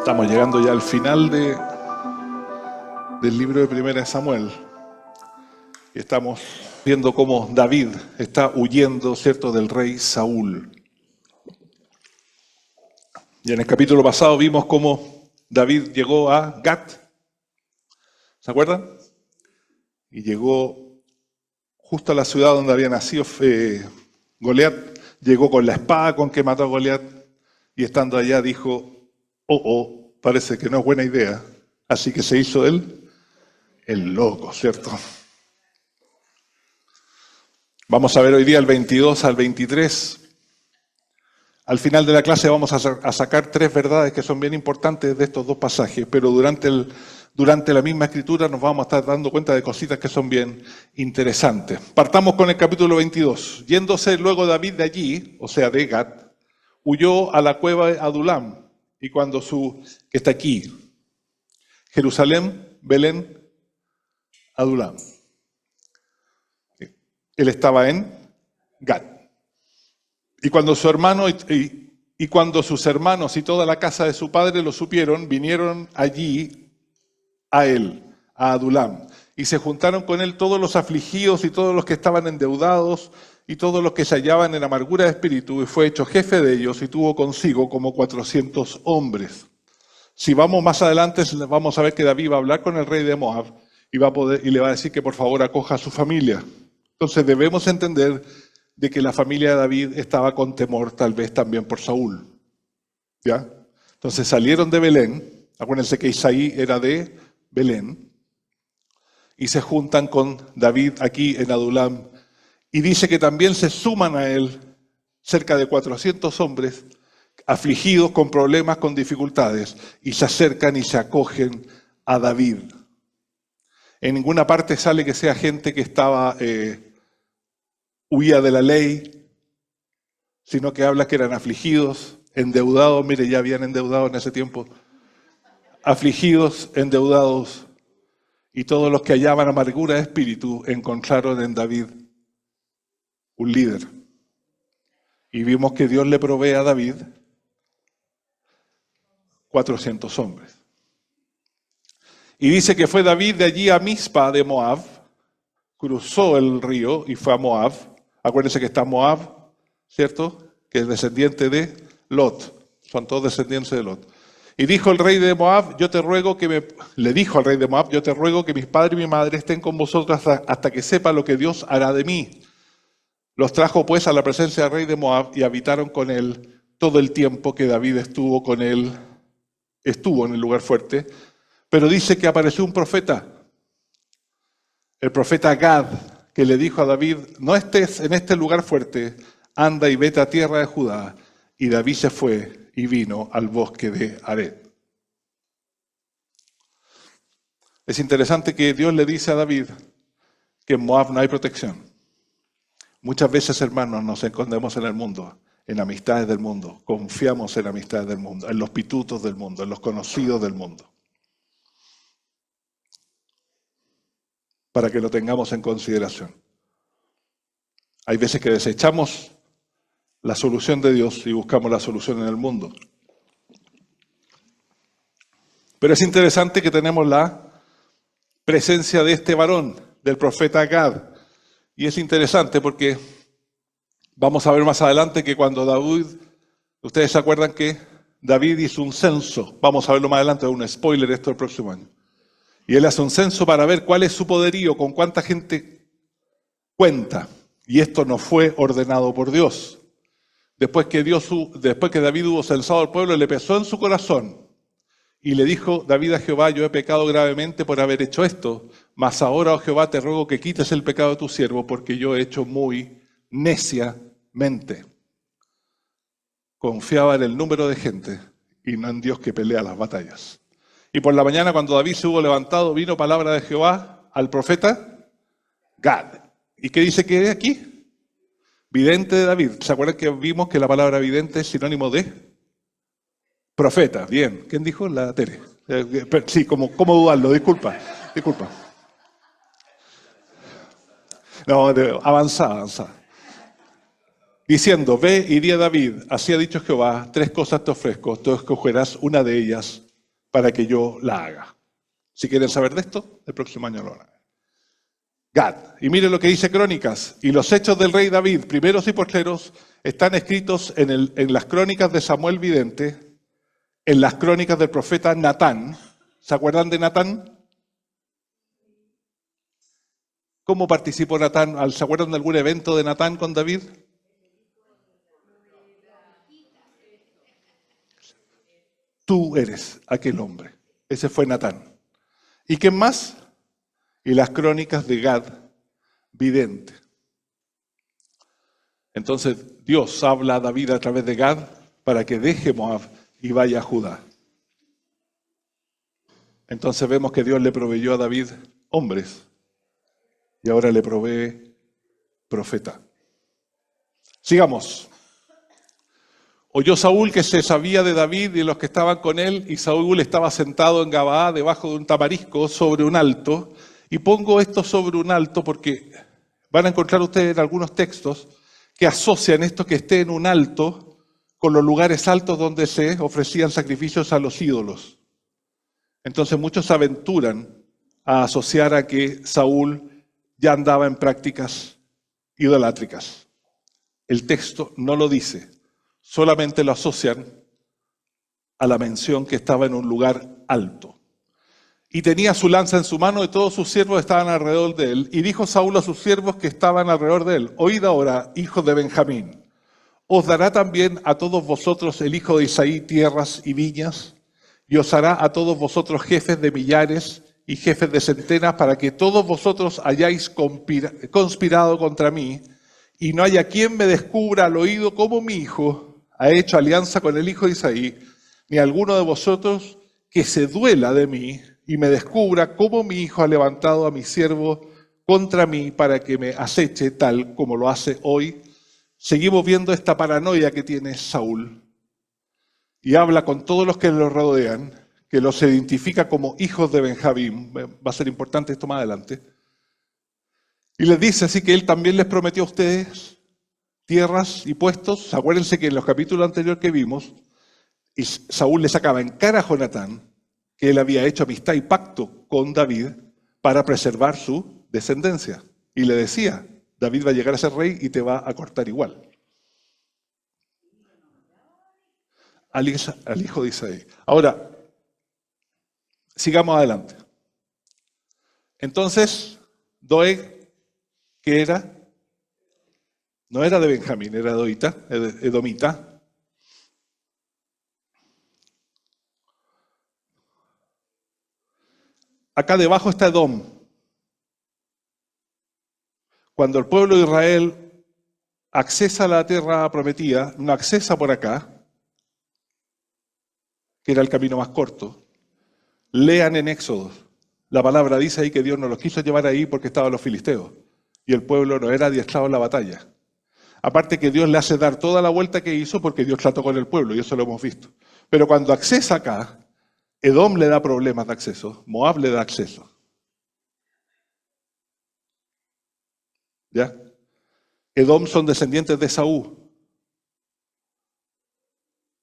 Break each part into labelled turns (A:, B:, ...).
A: Estamos llegando ya al final del libro de Primera de Samuel. Y estamos viendo cómo David está huyendo, ¿cierto?, del rey Saúl. Y en el capítulo pasado vimos cómo David llegó a Gat. ¿Se acuerdan? Y llegó justo a la ciudad donde había nacido Goliat. Llegó con la espada con que mató a Goliat. Y estando allá dijo, parece que no es buena idea. Así que se hizo él el loco, ¿cierto? Vamos a ver hoy día el 22 al 23. Al final de la clase vamos a sacar 3 verdades que son bien importantes de estos 2 pasajes, pero durante la misma escritura nos vamos a estar dando cuenta de cositas que son bien interesantes. Partamos con el capítulo 22. Yéndose luego David de allí, o sea de Gat, huyó a la cueva de Adulam, y cuando que está aquí, Jerusalén, Belén, Adulam. Él estaba en Gat. Y cuando sus hermanos y toda la casa de su padre lo supieron, vinieron allí a él, a Adulam, y se juntaron con él todos los afligidos y todos los que estaban endeudados y todos los que se hallaban en amargura de espíritu, y fue hecho jefe de ellos y tuvo consigo como 400 hombres. Si vamos más adelante, vamos a ver que David va a hablar con el rey de Moab y le va a decir que por favor acoja a su familia. Entonces debemos entender de que la familia de David estaba con temor tal vez también por Saúl. ¿Ya? Entonces salieron de Belén, acuérdense que Isaí era de Belén, y se juntan con David aquí en Adulam, y dice que también se suman a él cerca de 400 hombres afligidos con problemas, con dificultades, y se acercan y se acogen a David. En ninguna parte sale que sea gente que estaba huía de la ley, sino que habla que eran afligidos, endeudados, mire, ya habían endeudado en ese tiempo, afligidos, endeudados, y todos los que hallaban amargura de espíritu encontraron en David un líder. Y vimos que Dios le provee a David 400 hombres. Y dice que fue David de allí a Mizpa de Moab, cruzó el río y fue a Moab. Acuérdense que está Moab, ¿cierto? Que es descendiente de Lot. Son todos descendientes de Lot. Y dijo el rey de Moab, le dijo al rey de Moab, yo te ruego que mis padres y mi madre estén con vosotros hasta que sepa lo que Dios hará de mí. Los trajo pues a la presencia del rey de Moab y habitaron con él todo el tiempo que David estuvo con él, estuvo en el lugar fuerte. Pero dice que apareció un profeta, el profeta Gad, que le dijo a David, no estés en este lugar fuerte, anda y vete a tierra de Judá. Y David se fue y vino al bosque de Aret. Es interesante que Dios le dice a David que en Moab no hay protección. Muchas veces, hermanos, nos escondemos en el mundo, en amistades del mundo, confiamos en amistades del mundo, en los pitutos del mundo, en los conocidos del mundo. Para que lo tengamos en consideración. Hay veces que desechamos la solución de Dios y buscamos la solución en el mundo. Pero es interesante que tenemos la presencia de este varón, del profeta Gad. Y es interesante porque vamos a ver más adelante que cuando David, ustedes se acuerdan que David hizo un censo, vamos a verlo más adelante, un spoiler esto el próximo año. Y él hace un censo para ver cuál es su poderío, con cuánta gente cuenta. Y esto no fue ordenado por Dios. Después que David hubo censado al pueblo, le pesó en su corazón. Y le dijo David a Jehová, yo he pecado gravemente por haber hecho esto. Mas ahora, oh Jehová, te ruego que quites el pecado de tu siervo, porque yo he hecho muy neciamente. Confiaba en el número de gente y no en Dios que pelea las batallas. Y por la mañana, cuando David se hubo levantado, vino palabra de Jehová al profeta Gad. ¿Y qué dice que es aquí? Vidente de David. ¿Se acuerdan que vimos que la palabra vidente es sinónimo de profeta? Bien. ¿Quién dijo? La Tere. Sí, ¿cómo dudarlo? Disculpa. No, avanzada. Diciendo, ve y di a David, así ha dicho Jehová, 3 cosas te ofrezco, tú escogerás una de ellas para que yo la haga. Si quieren saber de esto, el próximo año lo harán. Gad. Y miren lo que dice Crónicas. Y los hechos del rey David, primeros y postreros, están escritos en las crónicas de Samuel Vidente, en las crónicas del profeta Natán. ¿Se acuerdan de Natán? ¿Cómo participó Natán? ¿Se acuerdan de algún evento de Natán con David? Tú eres aquel hombre. Ese fue Natán. ¿Y quién más? Y las crónicas de Gad, vidente. Entonces Dios habla a David a través de Gad para que deje Moab y vaya a Judá. Entonces vemos que Dios le proveyó a David hombres y ahora le provee profeta. Sigamos. Oyó Saúl que se sabía de David y de los que estaban con él, y Saúl estaba sentado en Gabaa debajo de un tamarisco sobre un alto. Y pongo esto sobre un alto porque van a encontrar ustedes en algunos textos que asocian esto que esté en un alto con los lugares altos donde se ofrecían sacrificios a los ídolos. Entonces muchos se aventuran a asociar a que Saúl ya andaba en prácticas idolátricas. El texto no lo dice, solamente lo asocian a la mención que estaba en un lugar alto. Y tenía su lanza en su mano y todos sus siervos estaban alrededor de él. Y dijo Saúl a sus siervos que estaban alrededor de él: oíd ahora, hijos de Benjamín, ¿os dará también a todos vosotros el hijo de Isaí tierras y viñas? Y os hará a todos vosotros jefes de millares y jefes de centenas, para que todos vosotros hayáis conspirado contra mí, y no haya quien me descubra al oído cómo mi hijo ha hecho alianza con el hijo de Isaí, ni alguno de vosotros que se duela de mí y me descubra cómo mi hijo ha levantado a mi siervo contra mí para que me aceche tal como lo hace hoy. Seguimos viendo esta paranoia que tiene Saúl y habla con todos los que lo rodean, que los identifica como hijos de Benjamín. Va a ser importante esto más adelante. Y les dice así que él también les prometió a ustedes tierras y puestos. Acuérdense que en los capítulos anteriores que vimos, y Saúl le sacaba en cara a Jonatán que él había hecho amistad y pacto con David para preservar su descendencia. Y le decía: David va a llegar a ser rey y te va a cortar igual. Al hijo de Isaí. Ahora, sigamos adelante. Entonces, Doeg, ¿qué era? No era de Benjamín, era edomita. Acá debajo está Edom. Cuando el pueblo de Israel accesa a la tierra prometida, no accesa por acá, que era el camino más corto. Lean en Éxodo. La palabra dice ahí que Dios no los quiso llevar ahí porque estaban los filisteos. Y el pueblo no era adiestrado en la batalla. Aparte que Dios le hace dar toda la vuelta que hizo porque Dios trató con el pueblo, y eso lo hemos visto. Pero cuando accesa acá, Edom le da problemas de acceso, Moab le da acceso. ¿Ya? Edom son descendientes de Esaú.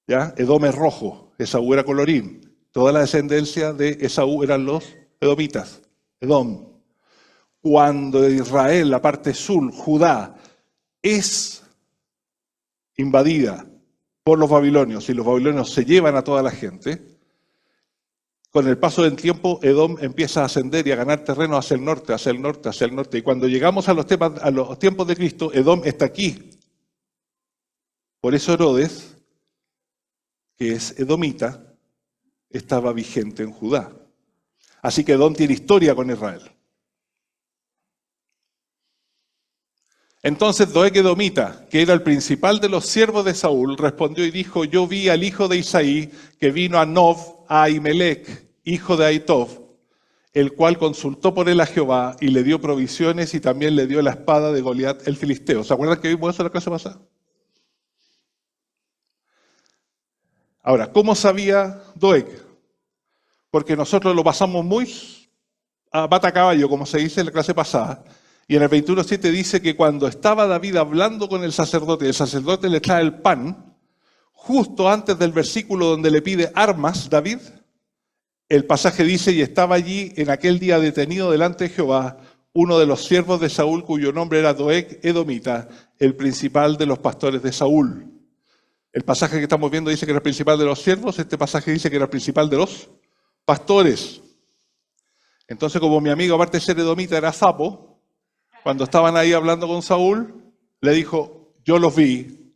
A: ¿Ya? Edom es rojo, Esaú era colorín. Toda la descendencia de Esaú eran los edomitas. Edom. Cuando Israel, la parte sur, Judá, es invadida por los babilonios y los babilonios se llevan a toda la gente, con el paso del tiempo Edom empieza a ascender y a ganar terreno hacia el norte, hacia el norte, hacia el norte. Y cuando llegamos a los tiempos de Cristo, Edom está aquí. Por eso Herodes, que es edomita, estaba vigente en Judá. Así que Edom tiene historia con Israel. Entonces Doeg edomita, que era el principal de los siervos de Saúl, respondió y dijo: yo vi al hijo de Isaí que vino a Nob, a Ahimelech, hijo de Ahitub, el cual consultó por él a Jehová y le dio provisiones y también le dio la espada de Goliat el filisteo. ¿Se acuerdan que vimos eso la clase pasada? Ahora, ¿cómo sabía Doeg? Porque nosotros lo pasamos muy a pata caballo, como se dice en la clase pasada. Y en el 21:7 dice que cuando estaba David hablando con el sacerdote le trae el pan, justo antes del versículo donde le pide armas, David, el pasaje dice, y estaba allí en aquel día detenido delante de Jehová uno de los siervos de Saúl, cuyo nombre era Doeg Edomita, el principal de los pastores de Saúl. El pasaje que estamos viendo dice que era el principal de los siervos, este pasaje dice que era el principal de los pastores. Entonces, como mi amigo, aparte de ser edomita, era sapo, cuando estaban ahí hablando con Saúl, le dijo, yo los vi.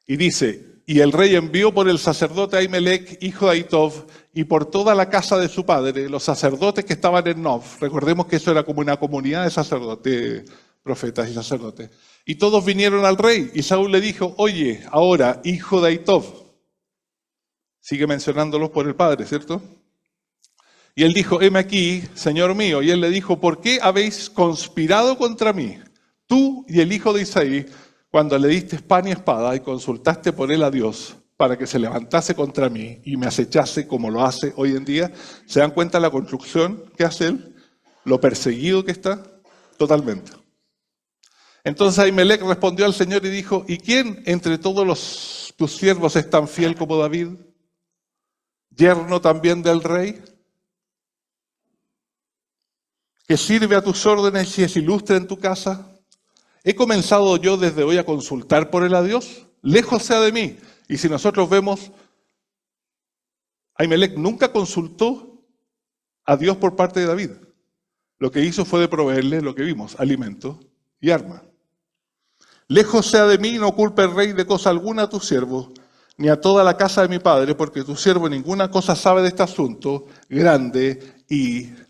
A: Y dice, y el rey envió por el sacerdote Ahimelech, hijo de Ahitub, y por toda la casa de su padre, los sacerdotes que estaban en Nob. Recordemos que eso era como una comunidad de sacerdotes, profetas y sacerdotes. Y todos vinieron al rey, y Saúl le dijo, oye, ahora, hijo de Ahitub. Sigue mencionándolos por el padre, ¿cierto? Y él dijo, heme aquí, señor mío. Y él le dijo, ¿por qué habéis conspirado contra mí, tú y el hijo de Isaí, cuando le diste pan y espada y consultaste por él a Dios para que se levantase contra mí y me acechase como lo hace hoy en día? ¿Se dan cuenta de la construcción que hace él? Lo perseguido que está, totalmente. Entonces Ahimelech respondió al Señor y dijo, ¿y quién entre todos tus siervos es tan fiel como David, yerno también del rey, que sirve a tus órdenes y es ilustre en tu casa? ¿He comenzado yo desde hoy a consultar por él a Dios? Lejos sea de mí. Y si nosotros vemos, Ahimelech nunca consultó a Dios por parte de David. Lo que hizo fue de proveerle lo que vimos, alimento y arma. Lejos sea de mí, no culpe el rey de cosa alguna a tu siervo, ni a toda la casa de mi padre, porque tu siervo ninguna cosa sabe de este asunto, grande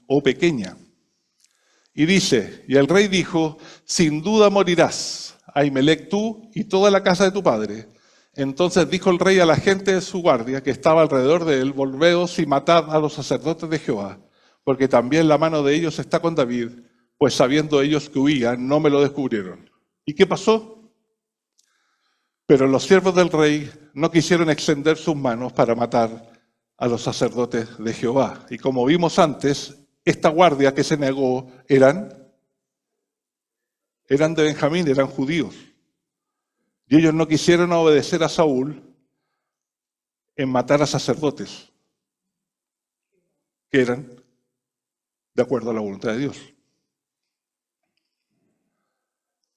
A: o pequeña. Y dice, y el rey dijo, sin duda morirás, Ahimelech, tú y toda la casa de tu padre. Entonces dijo el rey a la gente de su guardia que estaba alrededor de él, volveos y matad a los sacerdotes de Jehová, porque también la mano de ellos está con David, pues sabiendo ellos que huían, no me lo descubrieron. ¿Y qué pasó? Pero los siervos del rey no quisieron extender sus manos para matar a los sacerdotes de Jehová. Y como vimos antes, esta guardia que se negó eran de Benjamín, eran judíos. Y ellos no quisieron obedecer a Saúl en matar a sacerdotes que eran de acuerdo a la voluntad de Dios.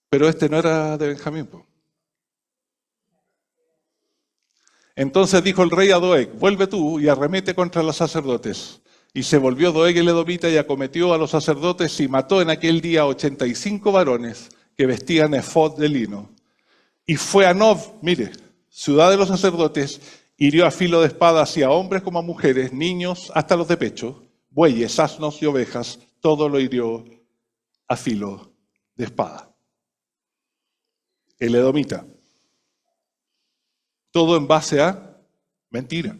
A: Pero este no era de Benjamín. Entonces dijo el rey a Doeg, vuelve tú y arremete contra los sacerdotes. Y se volvió Doeg el edomita y acometió a los sacerdotes y mató en aquel día 85 varones que vestían efod de lino. Y fue a Nob, mire, ciudad de los sacerdotes, hirió a filo de espada así a hombres como a mujeres, niños hasta los de pecho, bueyes, asnos y ovejas, todo lo hirió a filo de espada. El edomita. Todo en base a mentira.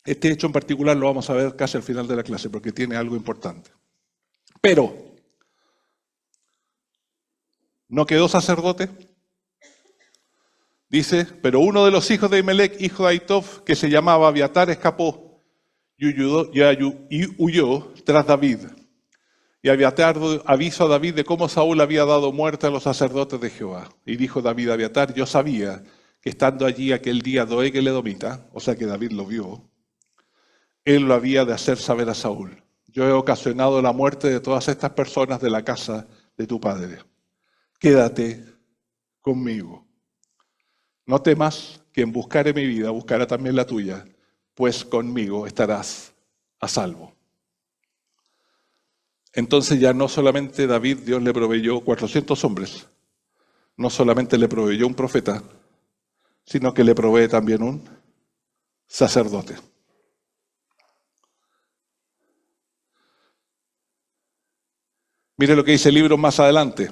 A: Este hecho en particular lo vamos a ver casi al final de la clase porque tiene algo importante. Pero, ¿no quedó sacerdote? Dice, pero uno de los hijos de Ahimelech, hijo de Ahitub, que se llamaba Abiatar, escapó y huyó tras David. Y Abiatar avisó a David de cómo Saúl había dado muerte a los sacerdotes de Jehová. Y dijo David a Abiatar, yo sabía que estando allí aquel día Doeg el edomita, o sea que David lo vio, él lo había de hacer saber a Saúl. Yo he ocasionado la muerte de todas estas personas de la casa de tu padre. Quédate conmigo. No temas que en buscar mi vida buscará también la tuya, pues conmigo estarás a salvo. Entonces ya no solamente David, Dios le proveyó 400 hombres, no solamente le proveyó un profeta, sino que le provee también un sacerdote. Mire lo que dice el libro más adelante.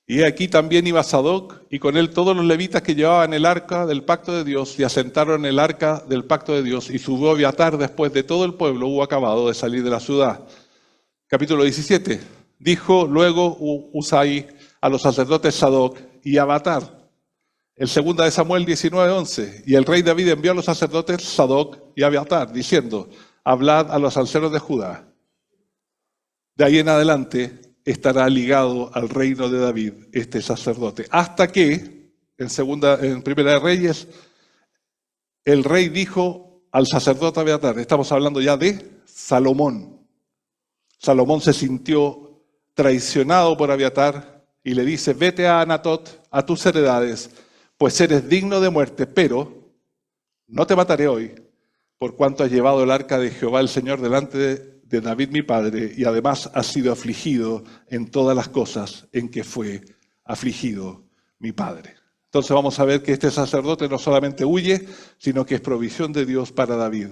A: Y aquí también iba Sadoc, y con él todos los levitas que llevaban el arca del pacto de Dios, y asentaron el arca del pacto de Dios, y subió Abiatar después de todo el pueblo hubo acabado de salir de la ciudad. Capítulo 17. Dijo luego Usai a los sacerdotes Sadoc y Abiatar. El segundo de Samuel 19:11. Y el rey David envió a los sacerdotes Sadoc y Abiatar, diciendo, hablad a los ancianos de Judá. De ahí en adelante estará ligado al reino de David este sacerdote. Hasta que, en Primera de Reyes, el rey dijo al sacerdote Abiatar, estamos hablando ya de Salomón. Salomón se sintió traicionado por Abiatar y le dice, vete a Anatot, a tus heredades, pues eres digno de muerte, pero no te mataré hoy, por cuanto has llevado el arca de Jehová el Señor delante de David mi padre, y además has sido afligido en todas las cosas en que fue afligido mi padre. Entonces vamos a ver que este sacerdote no solamente huye, sino que es provisión de Dios para David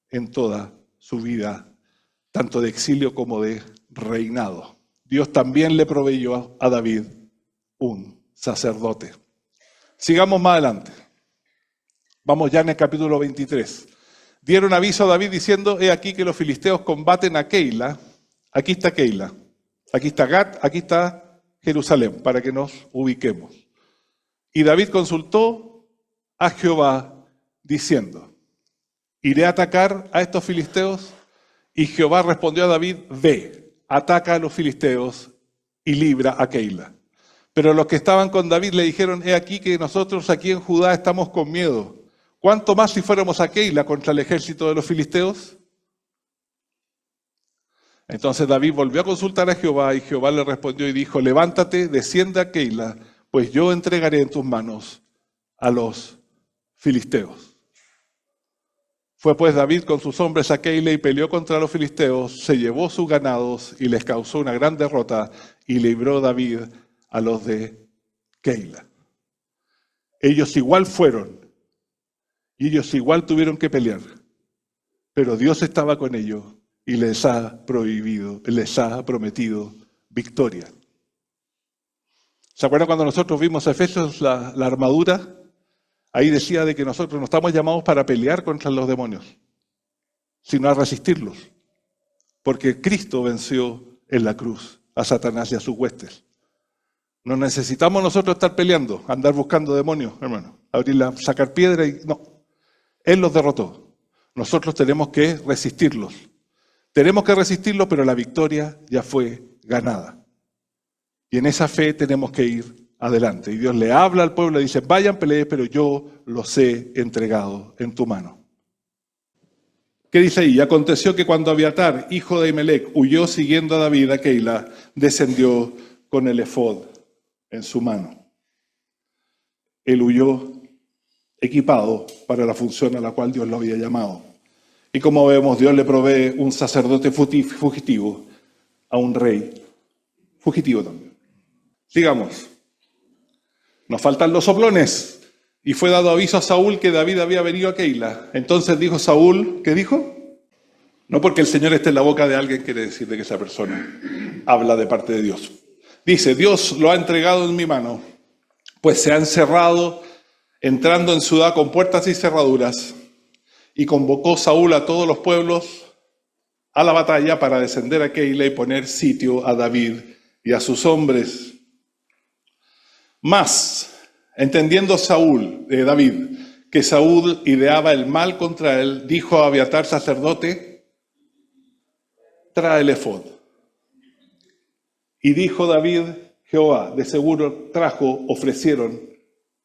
A: en toda su vida, tanto de exilio como de reinado. Dios también le proveyó a David un sacerdote. Sigamos más adelante. Vamos ya en el capítulo 23. Dieron aviso a David diciendo, he aquí que los filisteos combaten a Keila. Aquí está Keila. Aquí está Gat, aquí está Jerusalén, para que nos ubiquemos. Y David consultó a Jehová diciendo, ¿iré a atacar a estos filisteos? Y Jehová respondió a David, ve, ataca a los filisteos y libra a Keila. Pero los que estaban con David le dijeron, he aquí que nosotros aquí en Judá estamos con miedo. ¿Cuánto más si fuéramos a Keila contra el ejército de los filisteos? Entonces David volvió a consultar a Jehová y Jehová le respondió y dijo, levántate, desciende a Keila, pues yo entregaré en tus manos a los filisteos. Fue pues David con sus hombres a Keila y peleó contra los filisteos, se llevó sus ganados y les causó una gran derrota y libró David a los de Keila. Ellos igual fueron y ellos igual tuvieron que pelear, pero Dios estaba con ellos y les ha prometido victoria. ¿Se acuerdan cuando nosotros vimos a Efesios la armadura? Ahí decía de que nosotros no estamos llamados para pelear contra los demonios, sino a resistirlos. Porque Cristo venció en la cruz a Satanás y a sus huestes. No necesitamos nosotros estar peleando, andar buscando demonios, hermano. Abrirla, sacar piedra y no. Él los derrotó. Nosotros tenemos que resistirlos. Tenemos que resistirlos, pero la victoria ya fue ganada. Y en esa fe tenemos que ir adelante. Y Dios le habla al pueblo y dice, vayan, peleen, pero yo los he entregado en tu mano. ¿Qué dice ahí? Y aconteció que cuando Abiatar, hijo de Ahimelech, huyó siguiendo a David a Keila, descendió con el efod en su mano. Él huyó equipado para la función a la cual Dios lo había llamado. Y como vemos, Dios le provee un sacerdote fugitivo a un rey fugitivo también. Sigamos. Nos faltan los soplones. Y fue dado aviso a Saúl que David había venido a Keila. Entonces dijo Saúl, ¿qué dijo? No porque el Señor esté en la boca de alguien quiere decir de que esa persona habla de parte de Dios. Dice, Dios lo ha entregado en mi mano, pues se ha encerrado, entrando en ciudad con puertas y cerraduras, y convocó Saúl a todos los pueblos a la batalla para descender a Keila y poner sitio a David y a sus hombres. Mas, entendiendo David, que Saúl ideaba el mal contra él, dijo a Abiatar, sacerdote, trae el efod. Y dijo David, Jehová, de seguro ofrecieron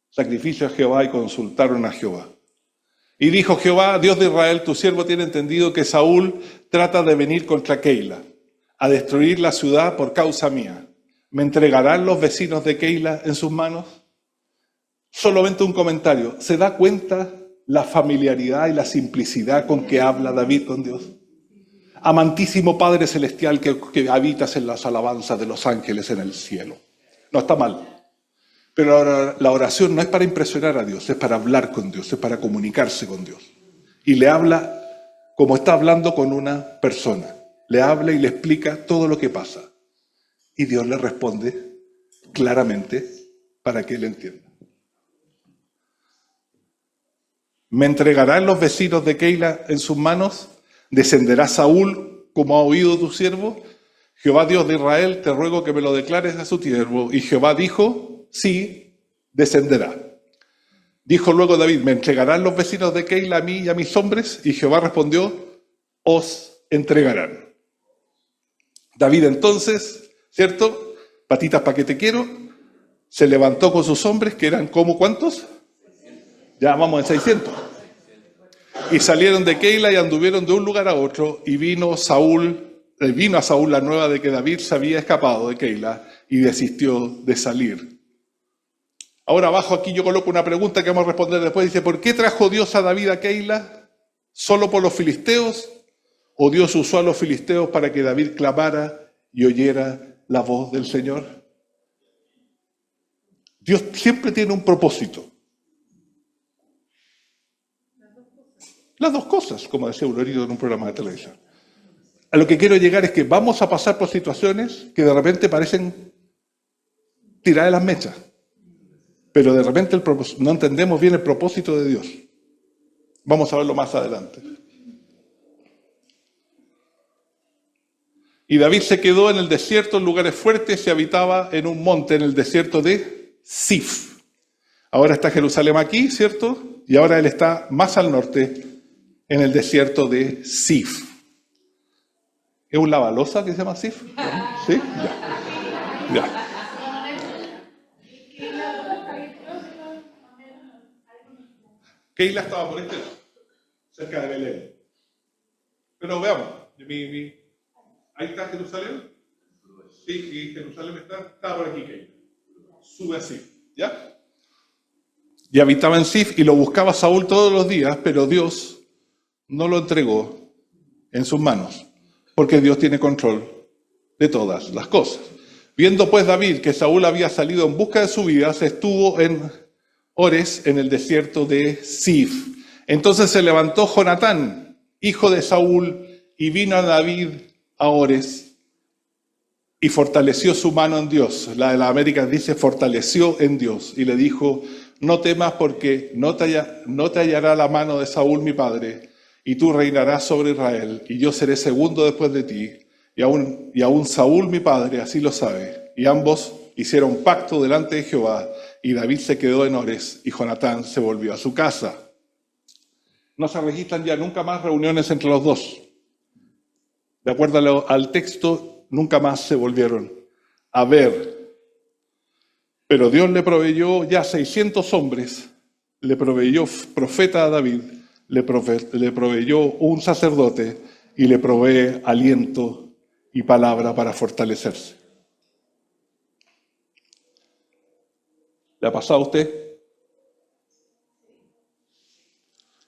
A: sacrificio a Jehová y consultaron a Jehová. Y dijo Jehová, Dios de Israel, tu siervo tiene entendido que Saúl trata de venir contra Keila, a destruir la ciudad por causa mía. ¿Me entregarán los vecinos de Keila en sus manos? Solamente un comentario. ¿Se da cuenta la familiaridad y la simplicidad con que habla David con Dios? Amantísimo Padre Celestial que habitas en las alabanzas de los ángeles en el cielo. No está mal. Pero la oración no es para impresionar a Dios, es para hablar con Dios, es para comunicarse con Dios. Y le habla como está hablando con una persona. Le habla y le explica todo lo que pasa. Y Dios le responde claramente para que él entienda. ¿Me entregarán los vecinos de Keila en sus manos? ¿Descenderá Saúl como ha oído tu siervo? Jehová Dios de Israel, te ruego que me lo declares a su siervo. Y Jehová dijo, sí, descenderá. Dijo luego David, ¿me entregarán los vecinos de Keila a mí y a mis hombres? Y Jehová respondió, os entregarán. David entonces, ¿cierto? Patitas pa' que te quiero, se levantó con sus hombres, que eran como ¿cuántos? Ya vamos en 600. Y salieron de Keila y anduvieron de un lugar a otro, y vino a Saúl la nueva de que David se había escapado de Keila y desistió de salir. Ahora abajo aquí yo coloco una pregunta que vamos a responder después. Dice, ¿por qué trajo Dios a David a Keila? ¿Solo por los filisteos? ¿O Dios usó a los filisteos para que David clamara y oyera la voz del Señor? Dios siempre tiene un propósito. Las dos cosas, como decía Aurorito en un programa de televisión. A lo que quiero llegar es que vamos a pasar por situaciones que de repente parecen tirar de las mechas. Pero de repente no entendemos bien el propósito de Dios. Vamos a verlo más adelante. Y David se quedó en el desierto, en lugares fuertes, y habitaba en un monte, en el desierto de Sif. Ahora está Jerusalén aquí, ¿cierto? Y ahora él está más al norte, en el desierto de Sif. ¿Es un lavaloza que se llama Sif? ¿Sí? Ya. Keila estaba por este lado, cerca de Belén. Pero veamos, ahí está Jerusalén. Sí, Jerusalén está por aquí, Keila. Sube a Sif, ¿ya? Y habitaba en Sif y lo buscaba Saúl todos los días, pero Dios no lo entregó en sus manos, porque Dios tiene control de todas las cosas. Viendo pues David que Saúl había salido en busca de su vida, se estuvo en Ores, en el desierto de Sif. Entonces se levantó Jonatán, hijo de Saúl, y vino a David a Ores y fortaleció su mano en Dios. La de la América dice fortaleció en Dios y le dijo, no temas porque no te hallará la mano de Saúl mi padre, y tú reinarás sobre Israel, y yo seré segundo después de ti, y aún Saúl mi padre así lo sabe. Y ambos hicieron pacto delante de Jehová, y David se quedó en Ores, y Jonatán se volvió a su casa. No se registran ya nunca más reuniones entre los dos. De acuerdo al texto, nunca más se volvieron a ver. Pero Dios le proveyó ya 600 hombres, le proveyó profeta a David, le proveyó un sacerdote y le provee aliento y palabra para fortalecerse. ¿Le ha pasado a usted?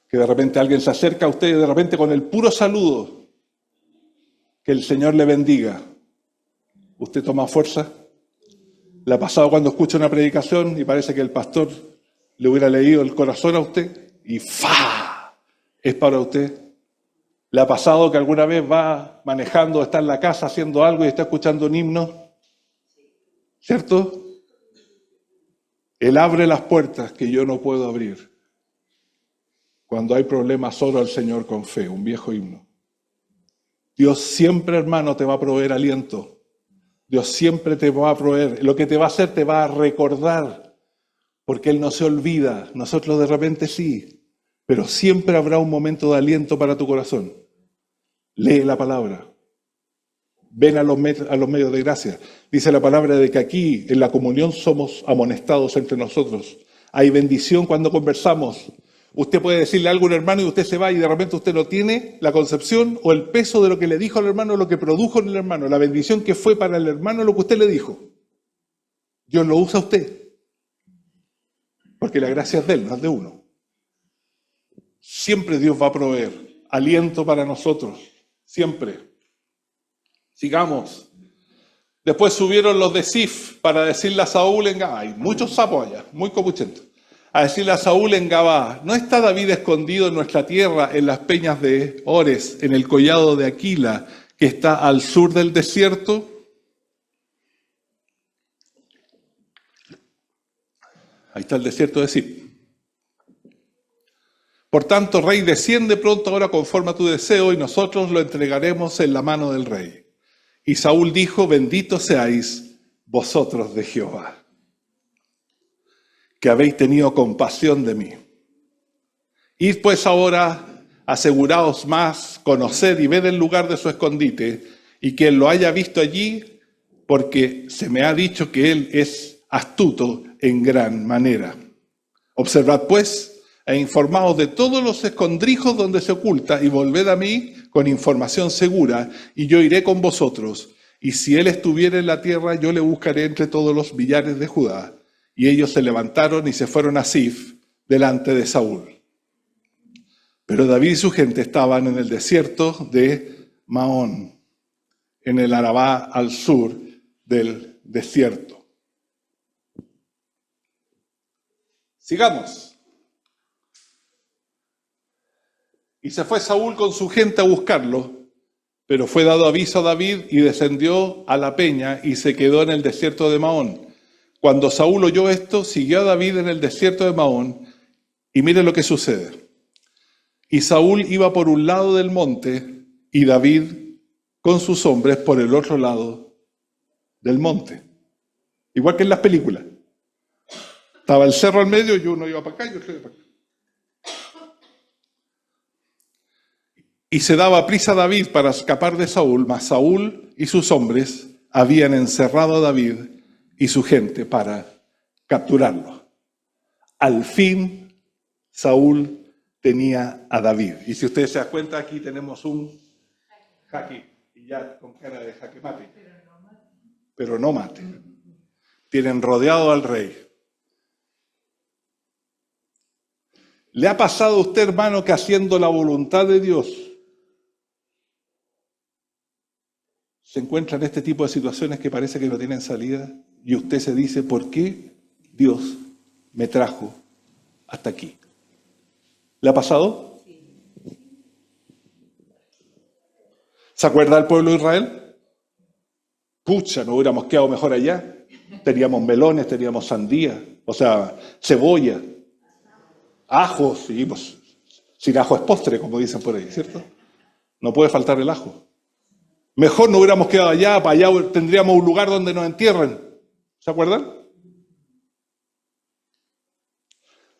A: Que de repente alguien se acerca a usted y de repente con el puro saludo, que el Señor le bendiga, ¿usted toma fuerza? ¿Le ha pasado cuando escucha una predicación y parece que el pastor le hubiera leído el corazón a usted y ¡fa! Es para usted? ¿Le ha pasado que alguna vez va manejando, está en la casa haciendo algo y está escuchando un himno? ¿Cierto? Él abre las puertas que yo no puedo abrir. Cuando hay problemas, solo al Señor con fe, un viejo himno. Dios siempre, hermano, te va a proveer aliento. Dios siempre te va a proveer. Lo que te va a hacer te va a recordar, porque Él no se olvida. Nosotros de repente sí, pero siempre habrá un momento de aliento para tu corazón. Lee la palabra. Ven a los medios de gracia. Dice la palabra de que aquí en la comunión somos amonestados entre nosotros. Hay bendición cuando conversamos. Usted puede decirle algo a un hermano y usted se va y de repente usted no tiene la concepción o el peso de lo que le dijo al hermano, lo que produjo en el hermano, la bendición que fue para el hermano lo que usted le dijo. Dios lo usa a usted. Porque la gracia es de Él, no es de uno. Siempre Dios va a proveer aliento para nosotros. Siempre. Sigamos. Después subieron los de Sif para decirle a Saúl en Gabá. Hay muchos sapos allá, muy copuchentos. A decirle a Saúl en Gabá, ¿no está David escondido en nuestra tierra, en las peñas de Ores, en el collado de Aquila, que está al sur del desierto? Ahí está el desierto de Sif. Por tanto, rey, desciende pronto ahora conforme a tu deseo y nosotros lo entregaremos en la mano del rey. Y Saúl dijo, benditos seáis vosotros de Jehová, que habéis tenido compasión de mí. Id pues ahora, aseguraos más, conoced y ved el lugar de su escondite, y quien lo haya visto allí, porque se me ha dicho que él es astuto en gran manera. Observad pues, e informaos de todos los escondrijos donde se oculta, y volved a mí con información segura, y yo iré con vosotros. Y si él estuviera en la tierra, yo le buscaré entre todos los villares de Judá. Y ellos se levantaron y se fueron a Sif, delante de Saúl. Pero David y su gente estaban en el desierto de Maón, en el Arabá al sur del desierto. Sigamos. Y se fue Saúl con su gente a buscarlo, pero fue dado aviso a David y descendió a la peña y se quedó en el desierto de Maón. Cuando Saúl oyó esto, siguió a David en el desierto de Maón, y mire lo que sucede. Y Saúl iba por un lado del monte y David con sus hombres por el otro lado del monte. Igual que en las películas. Estaba el cerro al medio y uno iba para acá y otro iba para acá. Y se daba prisa a David para escapar de Saúl, mas Saúl y sus hombres habían encerrado a David y su gente para capturarlo. Al fin, Saúl tenía a David. Y si ustedes se dan cuenta, aquí tenemos un jaque, y ya con cara de jaque mate. Pero no mate. Tienen rodeado al rey. ¿Le ha pasado a usted, hermano, que haciendo la voluntad de Dios se encuentra en este tipo de situaciones que parece que no tienen salida? Y usted se dice, ¿por qué Dios me trajo hasta aquí? ¿Le ha pasado? ¿Se acuerda del pueblo de Israel? Pucha, no hubiéramos quedado mejor allá. Teníamos melones, teníamos sandía, cebolla, ajo, sí, pues, sin ajo es postre, como dicen por ahí, ¿cierto? No puede faltar el ajo. Mejor no hubiéramos quedado allá, para allá tendríamos un lugar donde nos entierren. ¿Se acuerdan?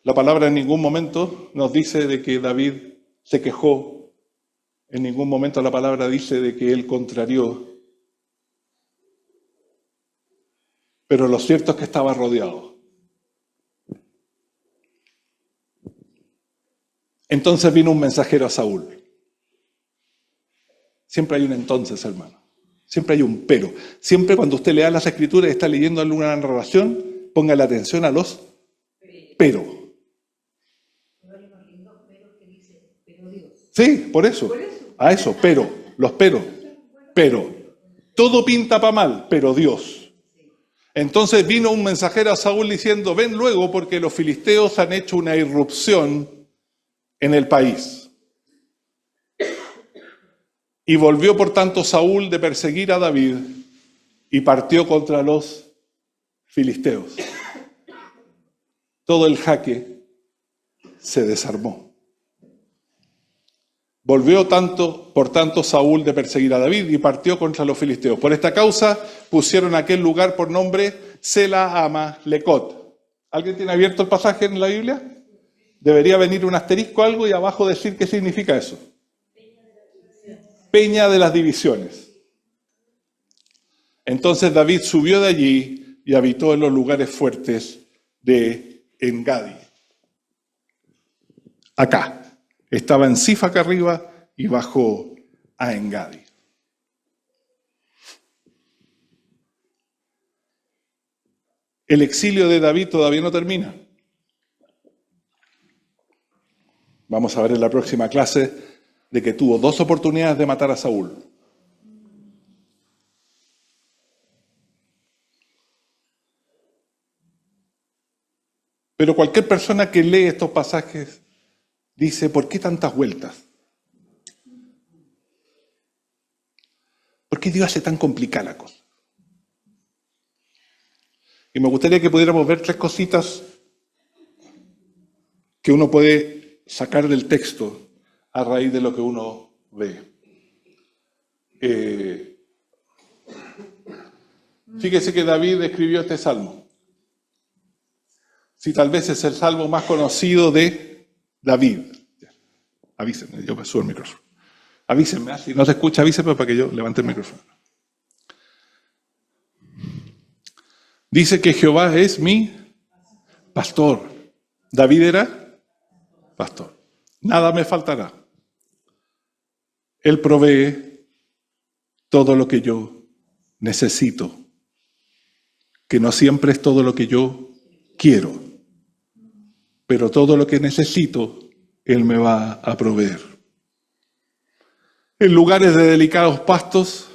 A: La palabra en ningún momento nos dice de que David se quejó. En ningún momento la palabra dice de que él contrarió. Pero lo cierto es que estaba rodeado. Entonces vino un mensajero a Saúl. Siempre hay un entonces, hermano. Siempre hay un pero. Siempre cuando usted lea las Escrituras y está leyendo alguna narración, ponga la atención a los pero. Sí, por eso. A eso, pero. Los pero. Pero. Todo pinta para mal, pero Dios. Entonces vino un mensajero a Saúl diciendo, ven luego porque los filisteos han hecho una irrupción en el país. Y volvió por tanto Saúl de perseguir a David y partió contra los filisteos. Todo el jaque se desarmó. Volvió por tanto Saúl de perseguir a David y partió contra los filisteos. Por esta causa pusieron aquel lugar por nombre Sela Ama Lecot. ¿Alguien tiene abierto el pasaje en la Biblia? Debería venir un asterisco o algo y abajo decir qué significa eso. Peña de las divisiones. Entonces David subió de allí y habitó en los lugares fuertes de Engadi. Acá. Estaba en Sif acá arriba y bajó a Engadi. El exilio de David todavía no termina. Vamos a ver en la próxima clase de que tuvo 2 oportunidades de matar a Saúl. Pero cualquier persona que lee estos pasajes dice, ¿por qué tantas vueltas? ¿Por qué Dios hace tan complicada la cosa? Y me gustaría que pudiéramos ver 3 cositas que uno puede sacar del texto a raíz de lo que uno ve. Fíjese que David escribió este salmo. Si tal vez es el salmo más conocido de David. Avísenme, yo me subo el micrófono. Avísenme, si no se escucha, avísenme para que yo levante el micrófono. Dice que Jehová es mi pastor. ¿David era? pastor. Nada me faltará. Él provee todo lo que yo necesito, que no siempre es todo lo que yo quiero, pero todo lo que necesito, Él me va a proveer. En lugares de delicados pastos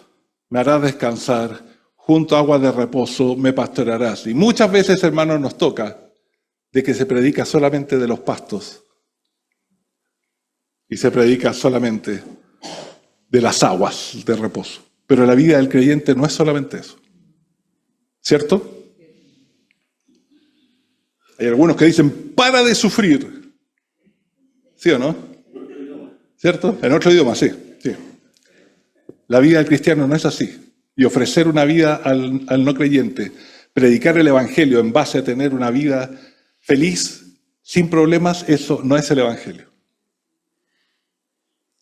A: me harás descansar, junto a aguas de reposo me pastorearás. Y muchas veces, hermanos, nos toca de que se predica solamente de los pastos y se predica solamente de las aguas de reposo. Pero la vida del creyente no es solamente eso. ¿Cierto? Hay algunos que dicen, para de sufrir. ¿Sí o no? ¿Cierto? En otro idioma, sí. La vida del cristiano no es así. Y ofrecer una vida al no creyente, predicar el evangelio en base a tener una vida feliz, sin problemas, eso no es el evangelio.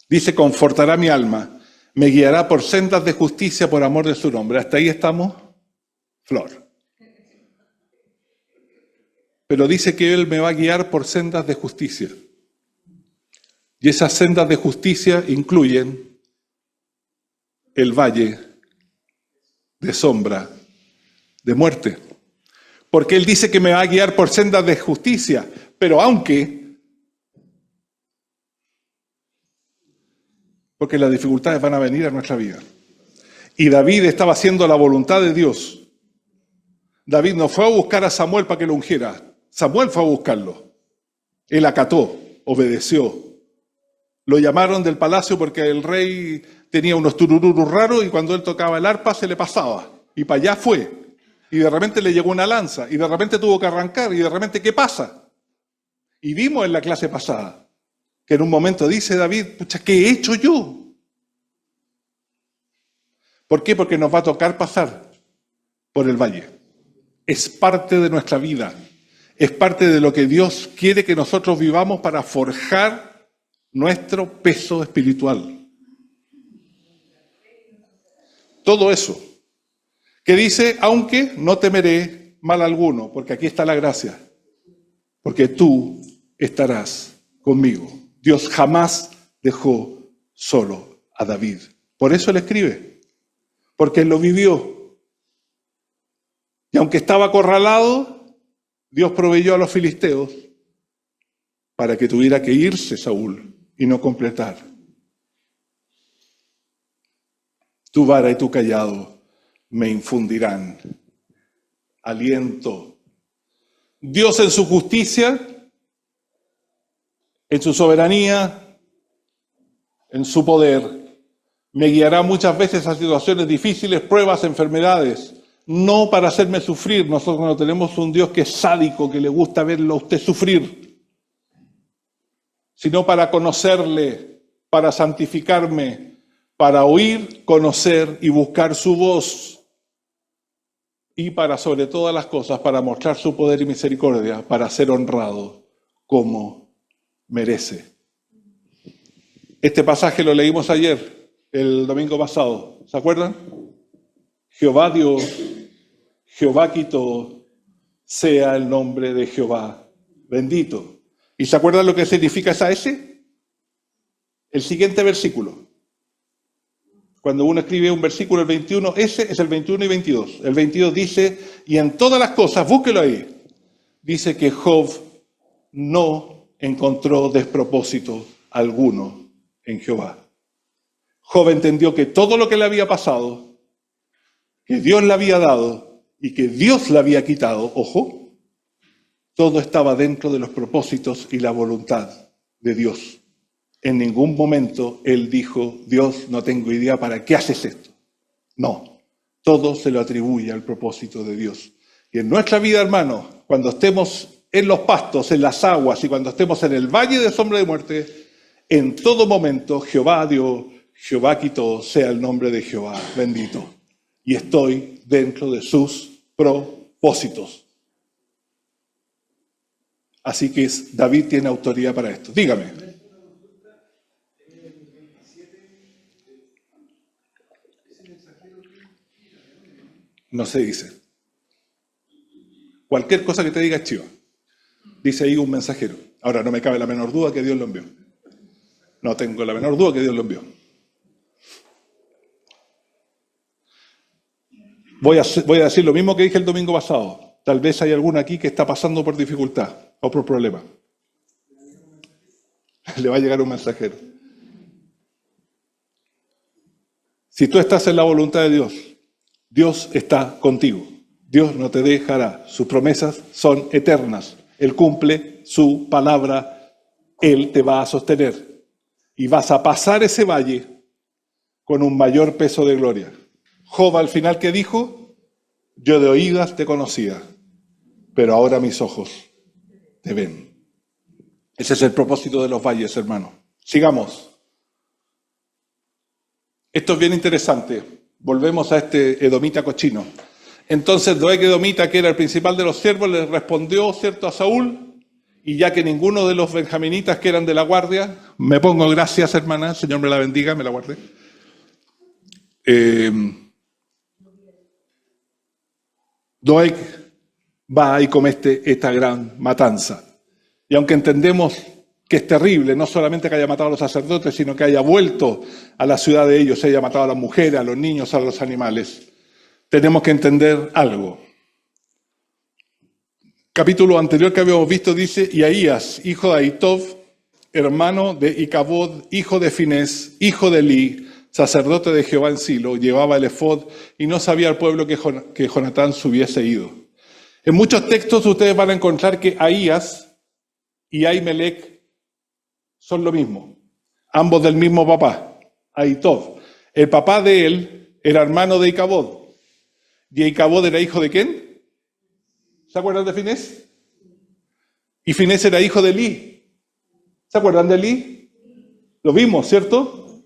A: Dice, confortará mi alma, me guiará por sendas de justicia por amor de su nombre. Hasta ahí estamos, flor. Pero dice que Él me va a guiar por sendas de justicia. Y esas sendas de justicia incluyen el valle de sombra de muerte. Porque Él dice que me va a guiar por sendas de justicia, pero porque las dificultades van a venir a nuestra vida. Y David estaba haciendo la voluntad de Dios. David no fue a buscar a Samuel para que lo ungiera. Samuel fue a buscarlo. Él acató, obedeció. Lo llamaron del palacio porque el rey tenía unos turururus raros y cuando él tocaba el arpa se le pasaba. Y para allá fue. Y de repente le llegó una lanza. Y de repente tuvo que arrancar. Y de repente, ¿qué pasa? Y vimos en la clase pasada que en un momento dice David, pucha, ¿qué he hecho yo? ¿Por qué? Porque nos va a tocar pasar por el valle. Es parte de nuestra vida. Es parte de lo que Dios quiere que nosotros vivamos para forjar nuestro peso espiritual. Todo eso. Que dice, aunque no temeré mal alguno, porque aquí está la gracia. Porque tú estarás conmigo. Dios jamás dejó solo a David. Por eso él escribe. Porque él lo vivió. Y aunque estaba acorralado, Dios proveyó a los filisteos para que tuviera que irse Saúl y no completar. Tu vara y tu cayado me infundirán aliento. Dios en su justicia, en su soberanía, en su poder, me guiará muchas veces a situaciones difíciles, pruebas, enfermedades, no para hacerme sufrir. Nosotros no tenemos un Dios que es sádico, que le gusta verlo a usted sufrir, sino para conocerle, para santificarme, para oír, conocer y buscar su voz, y para, sobre todas las cosas, para mostrar su poder y misericordia, para ser honrado como merece. Este pasaje lo leímos ayer, el domingo pasado, ¿se acuerdan? Jehová dio, Jehová quitó, sea el nombre de Jehová bendito. ¿Y se acuerdan lo que significa esa S? El siguiente versículo. Cuando uno escribe un versículo, el 21, ese es el 21 y 22. El 22 dice, y en todas las cosas, búsquelo ahí, dice que Job no encontró despropósito alguno en Jehová. Job entendió que todo lo que le había pasado, que Dios le había dado y que Dios le había quitado, ojo, todo estaba dentro de los propósitos y la voluntad de Dios. En ningún momento él dijo, Dios, no tengo idea para qué haces esto. No, todo se lo atribuye al propósito de Dios. Y en nuestra vida, hermanos, cuando estemos en los pastos, en las aguas y cuando estemos en el valle de sombra de muerte, en todo momento Jehová dio, Jehová quitó, sea el nombre de Jehová bendito. Y estoy dentro de sus propósitos. Así que David tiene autoridad para esto. Dígame. No se dice. Cualquier cosa que te diga es chiva. Dice ahí un mensajero. Ahora, no me cabe la menor duda que Dios lo envió. No tengo la menor duda que Dios lo envió. Voy a decir lo mismo que dije el domingo pasado. Tal vez hay alguno aquí que está pasando por dificultad o por problema. Le va a llegar un mensajero. Si tú estás en la voluntad de Dios, Dios está contigo. Dios no te dejará. Sus promesas son eternas. Él cumple su palabra. Él te va a sostener. Y vas a pasar ese valle con un mayor peso de gloria. Job al final, ¿qué dijo? Yo de oídas te conocía, pero ahora mis ojos te ven. Ese es el propósito de los valles, hermano. Sigamos. Esto es bien interesante. Volvemos a este edomita cochino. Entonces Doeg edomita, que era el principal de los siervos, le respondió, cierto, a Saúl, y ya que ninguno de los benjaminitas que eran de la guardia, me pongo gracias, hermana, el Señor me la bendiga, me la guarde. Doeg va y comete esta gran matanza. Y aunque entendemos que es terrible, no solamente que haya matado a los sacerdotes, sino que haya vuelto a la ciudad de ellos, haya matado a las mujeres, a los niños, a los animales, tenemos que entender algo. Capítulo anterior que habíamos visto dice, y Ahías, hijo de Ahitub, hermano de Icabod, hijo de Finés, hijo de Elí, sacerdote de Jehová en Silo, llevaba el efod y no sabía el pueblo que Jonatán se hubiese ido. En muchos textos ustedes van a encontrar que Ahías y Ahimelech son lo mismo, ambos del mismo papá, Ahitub. El papá de él era hermano de Icabod. ¿Y Icabod era hijo de quién? ¿Se acuerdan de Finés? Y Finés era hijo de Elí. ¿Se acuerdan de Elí? Lo vimos, ¿cierto?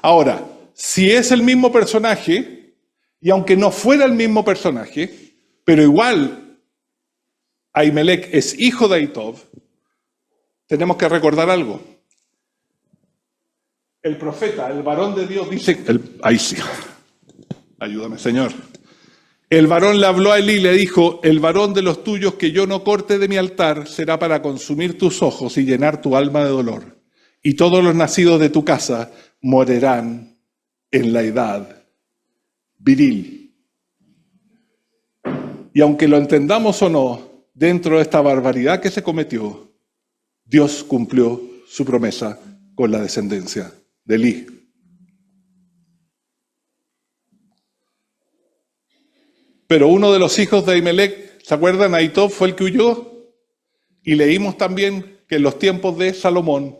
A: Ahora, si es el mismo personaje, y aunque no fuera el mismo personaje, pero igual Ahimelech es hijo de Ahitub, tenemos que recordar algo. El profeta, el varón de Dios, dice... Ahí sí. Ayúdame, Señor. El varón le habló a Elí y le dijo, el varón de los tuyos que yo no corte de mi altar será para consumir tus ojos y llenar tu alma de dolor. Y todos los nacidos de tu casa morirán en la edad viril. Y aunque lo entendamos o no, dentro de esta barbaridad que se cometió, Dios cumplió su promesa con la descendencia de Elí. Pero uno de los hijos de Ahimelech, ¿se acuerdan? Ahitub fue el que huyó. Y leímos también que en los tiempos de Salomón,